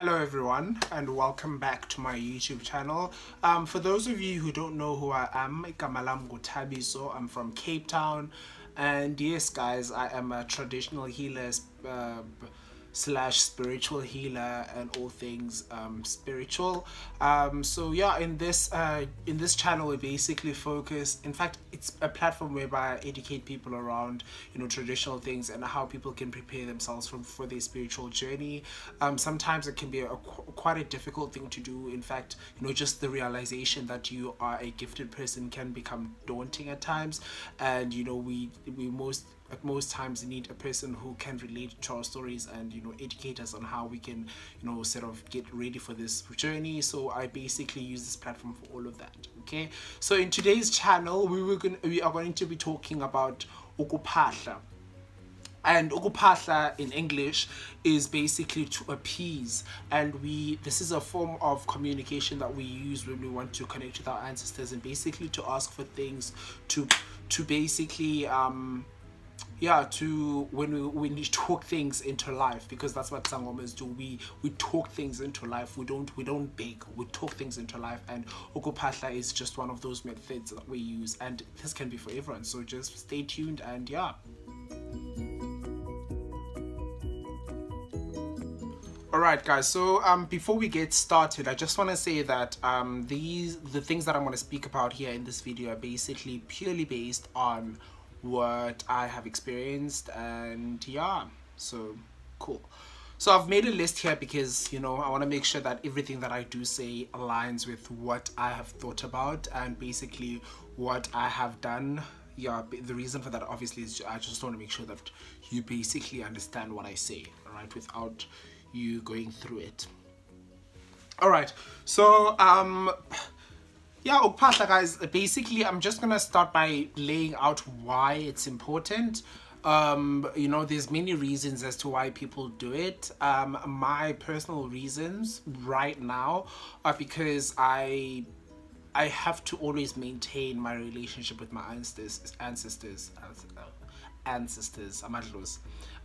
Hello everyone and welcome back to my YouTube channel. For those of you who don't know who I am, I'm from Cape Town, and yes guys, I am a traditional healer slash spiritual healer and all things spiritual. So yeah, in this channel we basically focus, in fact it's a platform whereby I educate people around traditional things and how people can prepare themselves for their spiritual journey. Sometimes it can be quite a difficult thing to do. In fact, just the realization that you are a gifted person can become daunting at times, and we at most times need a person who can relate to our stories and educate us on how we can sort of get ready for this journey. So I basically use this platform for all of that. Okay, so in today's channel we are going to be talking about Ukuphahla. And Ukuphahla in English is basically to appease, and this is a form of communication that we use when we want to connect with our ancestors and basically to ask for things, to basically when we talk things into life, because that's what sangomas do. We talk things into life. We don't beg, we talk things into life, and Ukuphahla is just one of those methods that we use, and this can be for everyone. So just stay tuned and yeah. Alright guys, so before we get started, I just want to say that the things that I'm going to speak about here in this video are basically purely based on what I have experienced, and yeah, so cool. So I've made a list here because I want to make sure that everything that I do say aligns with what I have thought about and basically what I have done. Yeah, the reason for that obviously is I just want to make sure that you basically understand what I say, alright, without you going through it. Alright, so yeah, Ukuphahla guys, basically I'm just gonna start by laying out why it's important. There's many reasons as to why people do it. My personal reasons right now are because I have to always maintain my relationship with my ancestors.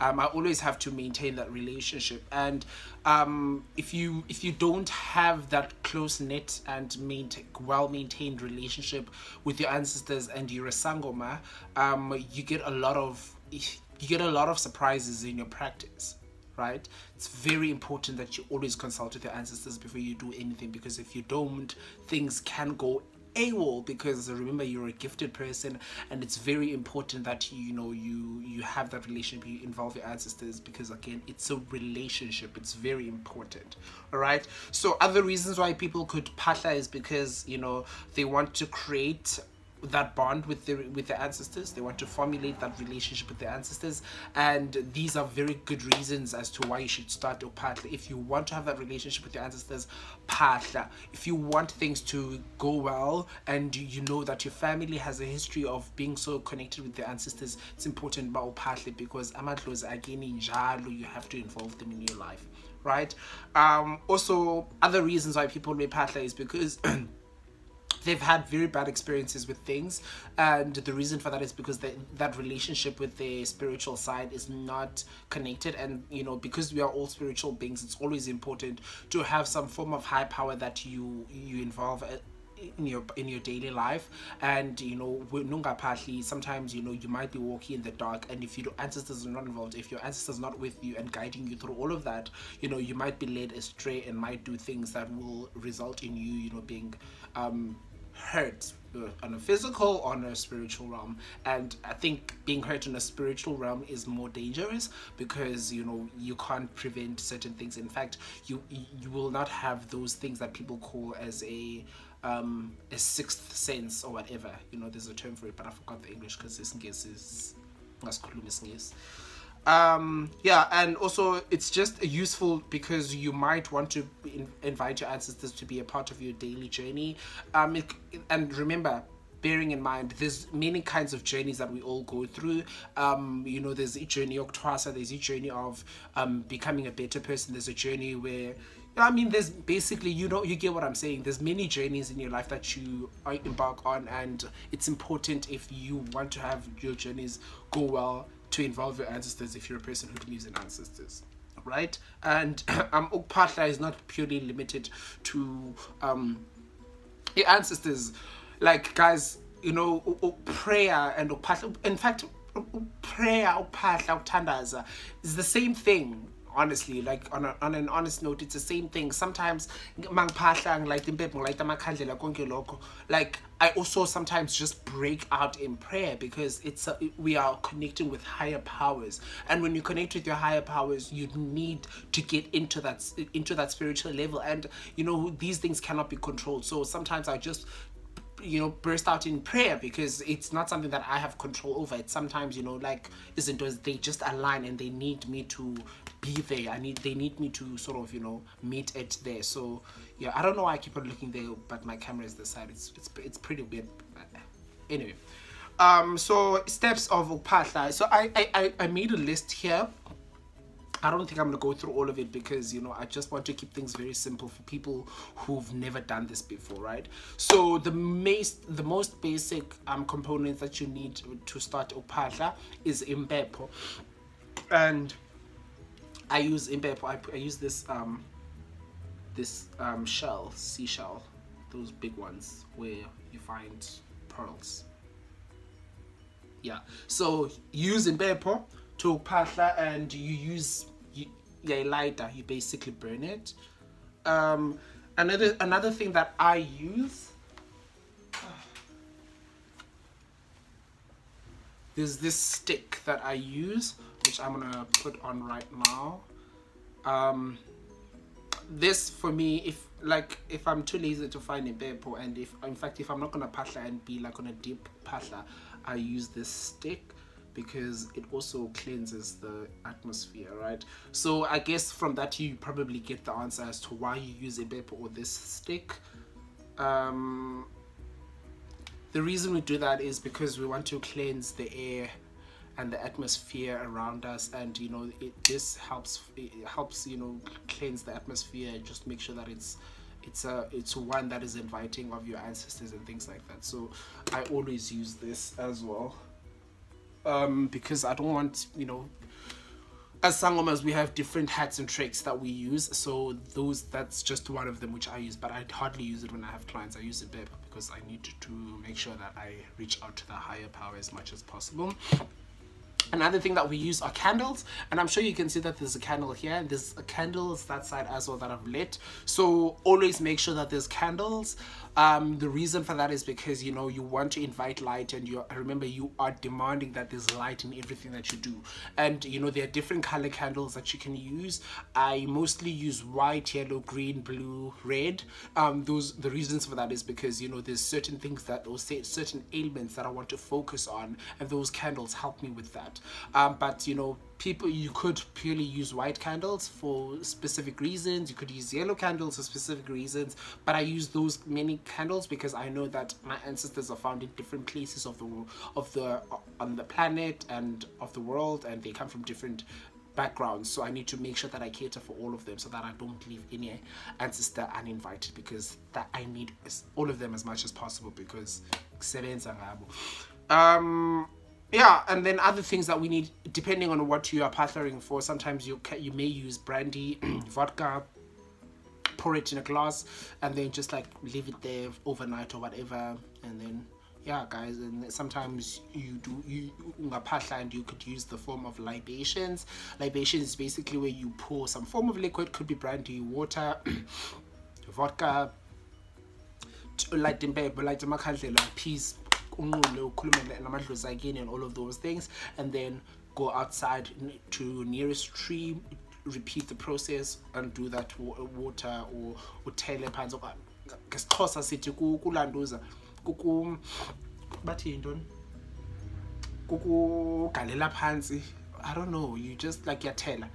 I always have to maintain that relationship, and if you don't have that close knit and well maintained relationship with your ancestors and you're a sangoma, you get a lot of surprises in your practice, right? It's very important that you always consult with your ancestors before you do anything, because if you don't, things can go AWOL, because remember, you're a gifted person and it's very important that you have that relationship, you involve your ancestors, because again, it's a relationship, it's very important. All right, so other reasons why people could phahla is because they want to create that bond with their ancestors. They want to formulate that relationship with their ancestors, and these are very good reasons as to why you should start Ukuphahla. If you want to have that relationship with your ancestors, phahla. If you want things to go well and you know that your family has a history of being so connected with their ancestors, it's important about Ukuphahla, because amadlozi again njalo, you have to involve them in your life, right? Also, other reasons why people may phahla is because they've had very bad experiences with things, and the reason for that is because that relationship with their spiritual side is not connected. And because we are all spiritual beings, it's always important to have some form of high power that you involve in your daily life. And sometimes you might be walking in the dark, and if your ancestors are not involved, if your ancestors are not with you and guiding you through all of that, you might be led astray and might do things that will result in you being hurt on a physical or on a spiritual realm. And I think being hurt in a spiritual realm is more dangerous, because you can't prevent certain things. In fact, you will not have those things that people call as a sixth sense or whatever. There's a term for it, but I forgot the English because this is yeah. And also it's just useful because you might want to invite your ancestors to be a part of your daily journey. And remember, bearing in mind, there's many kinds of journeys that we all go through. There's a journey of twasa, there's a journey of becoming a better person, there's a journey where there's basically, you get what I'm saying. There's many journeys in your life that you embark on, and it's important, if you want to have your journeys go well, to involve your ancestors if you're a person who believes in ancestors. right? And Ukuphahla is not purely limited to your ancestors. Like, guys, you know, prayer and Ukuphahla, in fact, prayer, Ukuphahla, Ukuthandaza is the same thing. Honestly, like on an honest note, it's the same thing. Sometimes mangphahla like like I also sometimes just break out in prayer because we are connecting with higher powers, and when you connect with your higher powers, you need to get into that spiritual level, and you know these things cannot be controlled. So sometimes I just, you know, burst out in prayer because it's not something that I have control over. It's sometimes, you know, like they just align and they need me to be there. They need me to sort of, you know, meet it there. So yeah, I don't know why I keep on looking there, but my camera is this side. It's pretty weird. Anyway, so steps of Ukuphahla. So I made a list here. I don't think I'm gonna go through all of it because, you know, I just want to keep things very simple for people who've never done this before, right? So the most basic components that you need to start Ukuphahla is impepho, and I use impepho. I use this seashell, those big ones where you find pearls. Yeah, so use impepho to Ukuphahla, and you use a lighter. You basically burn it. Another thing that I use, there's this stick that I use, which I'm gonna put on right now. This for me, if I'm too lazy to find a impepho, and if I'm not gonna phahla and be like on a deep phahla, I use this stick because it also cleanses the atmosphere, right? So I guess from that you probably get the answer as to why you use a impepho or this stick. The reason we do that is because we want to cleanse the air and the atmosphere around us, and you know this helps, you know, cleanse the atmosphere and just make sure that it's one that is inviting of your ancestors and things like that. So I always use this as well. Because I don't want, you know, as sangomas we have different hats and tricks that we use, so that's just one of them which I use, but I hardly use it when I have clients. I use it because I need to make sure that I reach out to the higher power as much as possible. Another thing that we use are candles, and I'm sure you can see that there's a candle here and there's a candles that side as well that I've lit. So always make sure that there's candles. The reason for that is because, you know, you want to invite light, and remember you are demanding that there's light in everything that you do. And you know there are different color candles that you can use. I mostly use white, yellow, green, blue, red. The reasons for that is because, you know, there's certain things certain ailments that I want to focus on, and those candles help me with that. But you know, you could purely use white candles for specific reasons. You could use yellow candles for specific reasons, but I use those many candles because I know that my ancestors are found in different places on the planet and of the world, and they come from different backgrounds. So I need to make sure that I cater for all of them so that I don't leave any ancestor uninvited, because that I need all of them as much as possible, because yeah. And then other things that we need, depending on what you are partnering for, sometimes you may use brandy, vodka, pour it in a glass, and then just like leave it there overnight or whatever. And then yeah, guys, and sometimes you ungapahla, and you could use the form of libations. Libations is basically where you pour some form of liquid, could be brandy, water, vodka, light amakhandlela, peace, and all of those things, and then go outside to nearest tree, repeat the process, and do that water or uthele phansi. Ngesixhosa sithi kulanduza bathi yintoni, kukugalela phansi. I don't know, you just like yathela.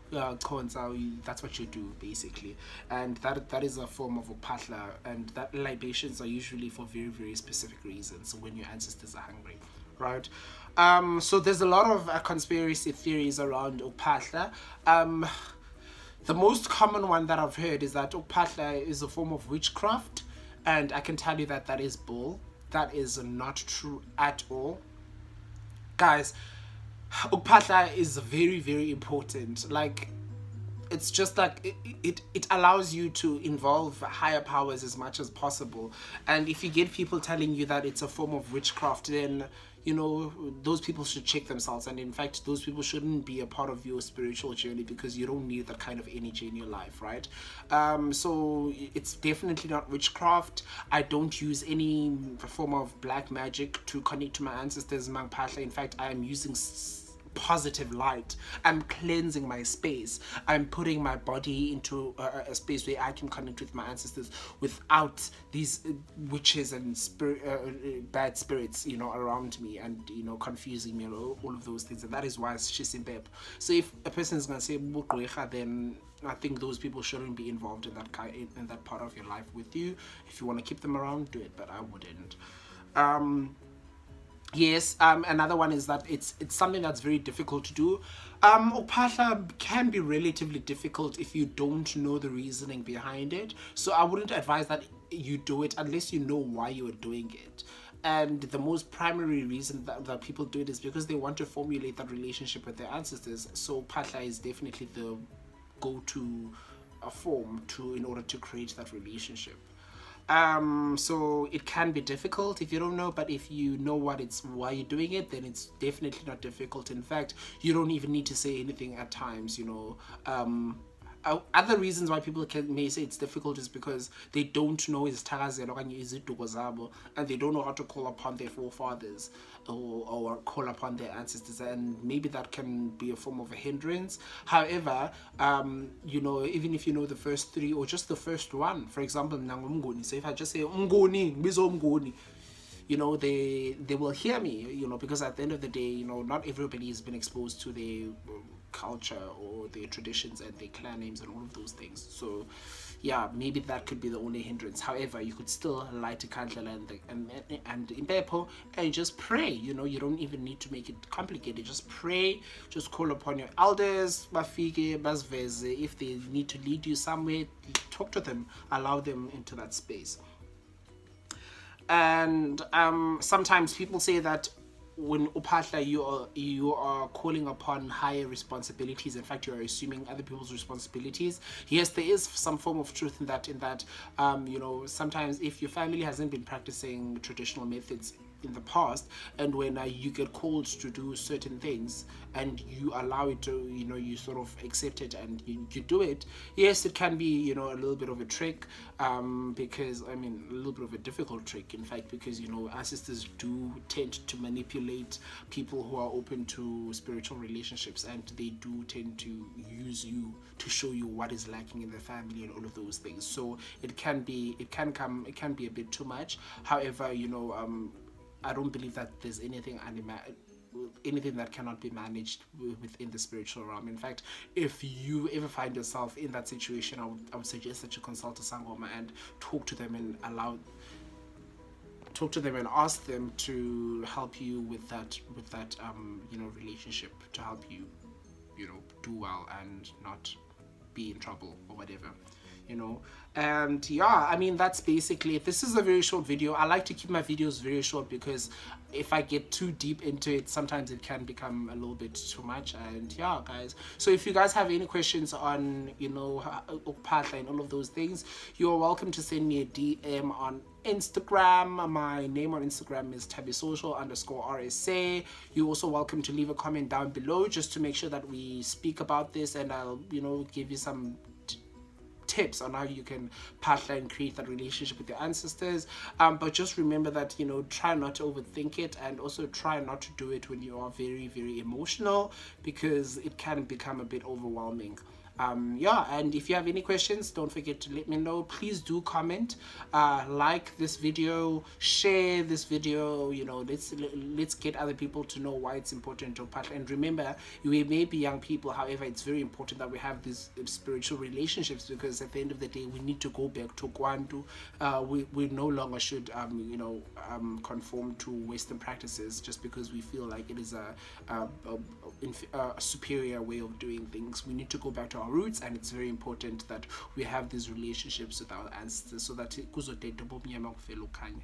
That's what you do basically, and that is a form of Ukuphahla, and that libations are usually for very, very specific reasons when your ancestors are hungry, right? So there's a lot of conspiracy theories around Ukuphahla. The most common one that I've heard is that Ukuphahla is a form of witchcraft, and I can tell you that that is bull. That is not true at all, guys. Ukuphahla is very, very important. Like, it's just like it allows you to involve higher powers as much as possible. And if you get people telling you that it's a form of witchcraft, then those people should check themselves, and in fact those people shouldn't be a part of your spiritual journey, because you don't need that kind of energy in your life, right? So it's definitely not witchcraft. I don't use any form of black magic to connect to my ancestors, Ukuphahla. In fact, I am using positive light. I'm cleansing my space. I'm putting my body into a space where I can connect with my ancestors without these witches and bad spirits, around me, and confusing me, and all of those things. And that is why it's Shisimbeb. So if a person is going to say Bugqwirha, then I think those people shouldn't be involved in that part of your life with you. If you want to keep them around, do it, but I wouldn't. Yes, another one is that it's something that's very difficult to do. Ukuphahla can be relatively difficult if you don't know the reasoning behind it. So I wouldn't advise that you do it unless you know why you are doing it. And the most primary reason that people do it is because they want to formulate that relationship with their ancestors. So Ukuphahla is definitely the go-to form in order to create that relationship. So it can be difficult if you don't know, but if you know why you're doing it, then it's definitely not difficult. In fact, you don't even need to say anything at times. Other reasons why people may say it's difficult is because they don't know and they don't know how to call upon their forefathers or call upon their ancestors, and maybe that can be a form of a hindrance. However, even if you know the first three or just the first one, for example, so if I just say Umgoni, they will hear me, because at the end of the day, not everybody has been exposed to their culture or their traditions and their clan names and all of those things. So yeah, maybe that could be the only hindrance. However, you could still light a candle and impepho and just pray. You don't even need to make it complicated. Just pray, just call upon your elders, bafike basveze. If they need to lead you somewhere, talk to them, allow them into that space. And sometimes people say that when Ukuphahla, you are calling upon higher responsibilities. In fact, you are assuming other people's responsibilities. Yes, there is some form of truth in that. Sometimes if your family hasn't been practicing traditional methods in the past, and when you get called to do certain things and you allow it to, you sort of accept it and you do it, yes, it can be, a little bit of a trick, because a little bit of a difficult trick, in fact, because ancestors do tend to manipulate people who are open to spiritual relationships, and they do tend to use you to show you what is lacking in the family and all of those things. So it can be a bit too much. However, I don't believe that there's anything that cannot be managed within the spiritual realm. In fact, if you ever find yourself in that situation, I would suggest that you consult a Sangoma and talk to them and ask them to help you with that relationship, to help you do well and not be in trouble or whatever. And yeah, that's basically it. This is a very short video. I like to keep my videos very short because if I get too deep into it, sometimes it can become a little bit too much. And yeah, guys, so if you guys have any questions on Ukuphahla and all of those things, you're welcome to send me a DM on Instagram. My name on Instagram is tabisocial_RSA. You're also welcome to leave a comment down below just to make sure that we speak about this, and I'll give you some tips on how you can Ukuphahla and create that relationship with your ancestors. But just remember that try not to overthink it, and also try not to do it when you are very, very emotional, because it can become a bit overwhelming. Yeah, and if you have any questions, don't forget to let me know. Please do comment, like this video, share this video. Let's get other people to know why it's important to Ukuphahla. And remember, we may be young people, however, it's very important that we have these spiritual relationships, because at the end of the day, we need to go back to Kwantu. We no longer should conform to Western practices just because we feel like it is a superior way of doing things. We need to go back to our roots, and it's very important that we have these relationships with our ancestors so that ubumnyama kuvele ukukhanya.